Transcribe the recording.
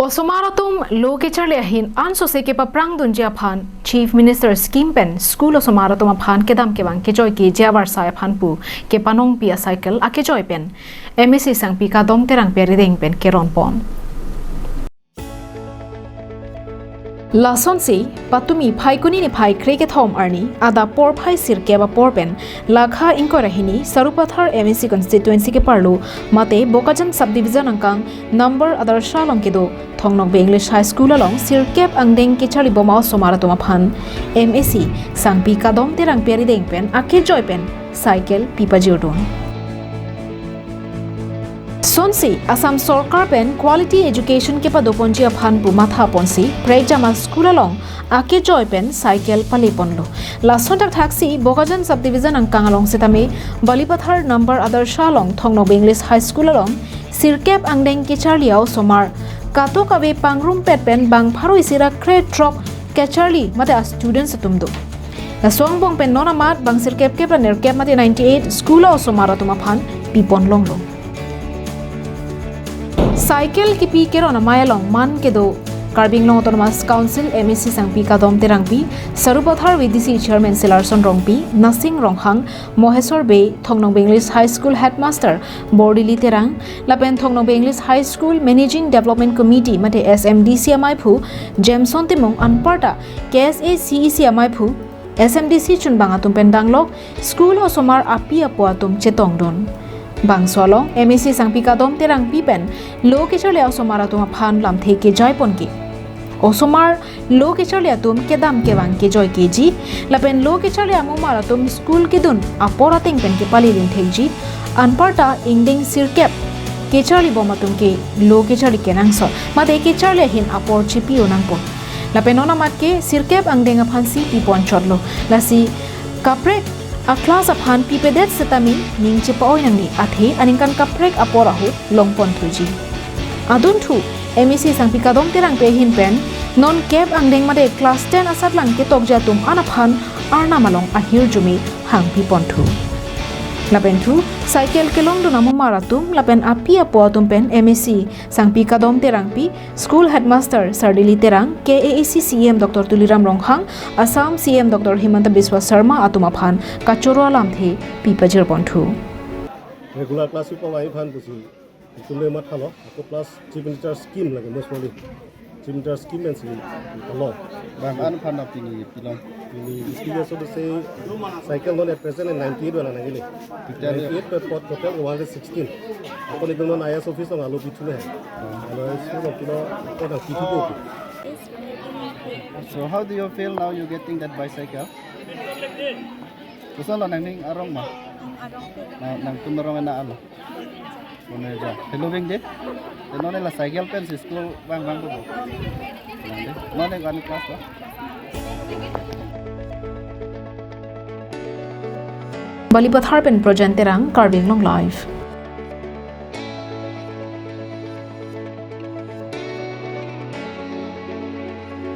Osomaratum lo kecharli ahin anso se ke paprang dunja aphan Chief Minister Scheme Pen School Osomaratum aphan kedam kebang kejoy ke jabar sa aphan pu ke panong pia cycle akejoy pen MSc Sangpi Kadom Terangpi arideng pen keron pon Lason si patumi phai kuni ni phai kreke thom arni ada por phai sir ke ba por pen lakha inko rahini sarupathar MSc constituency ke parlo mate bokajan subdivision angkang number adar shalong ke do thongnok be English high school along sir kep angdeng ke chali boma somaratoma phan MSc Sangpi Kadom Terangpi arideng pen ake joy pen cycle pipa jiodon Sonsi Assam Sarkar pen quality education ke padoponji aphan pu matha ponsi prejama school along ake joy pen cycle pali ponlo lason tak thaksi bokajan subdivision angkang along setame balipathar number adar shalong thongno English high school along sirkep angdeng kecharliao somar kato kabe pangrum pet pen bang pharo isira crate drop kecharli mate students tumdo la songbong pen nona mat bang sirkep ke planer kep mate 98 school o somara tuma phan pipon longlo Cycle ki pi keron amayalong man ke do Karbing Long Autonomous Council MSc Sangpi Kadom Terangpi Sarupathar VDC Chairman Silarson Rongpi Nasing Ronghang Mohesor Bay Thongnong English High School Headmaster Bordili Terang Lapen Thongnong English High School Managing Development Committee mate SMDC Amaipu Jameson Timong Anparta KSA CEC Amaipu SMDC Chunbang Atum Pendanglok School Osomar Api Apo Atum Chetongdon Bang Solong MSc Sangpi Kadom Terangpi pen lo kecharli Osomaratum aphan lam the ke jai pon ki Osomar lo kecharli atum kedam ke bang ke joy ke ji lapen lo kecharli amumar atum school ke dun aporating pen ke palilin thekji anparta ingding sirkep kecharli bomatum ke lo kecharli kenang so mate kecharli hin apor chipi onang po lapen ona mat ke sirkep angdeng aphan si pipon chotlo lasi kaprek A class of han pipedet setami ning chepa oinangni athe aningkan kaprek aporahu longpon thuji adun thu MSc Sangpi Kadom Terangpi hin pen non kep angdeng made class 10 asat lang ke tokja tum anaphan arna malong ahir jumi hang pipon thu lapen thu cycle kelong do namu maratum lapen api apo tum pen MSc Sangpi Kadom Terangpi School Headmaster Sardili Terang KAAC CM Dr Tuliram Ronghang Assam CM Dr Himanta Biswa Sharma atuma phan kachoro alam the pipajir ponthu regular class ko wai phan busi tumle mat khalo ko class chief minister scheme lage mostly chief minister scheme and scheme lo bang an phan na pini pilong ini istiga so to say cycle on at present in 98 wala nagile 98 per pot total 116 apone don IS office on alo pichule hai alo school of kilo ko da kitu ko So how do you feel now you getting that bicycle? Kusala nang ning arong ma. Nang tumorong na alo. Kone ja. Hello bing de. Teno la cycle pen si school bang bang bo. No ne gan class ba. Balipathar pen Projan Terang Karbing Long Live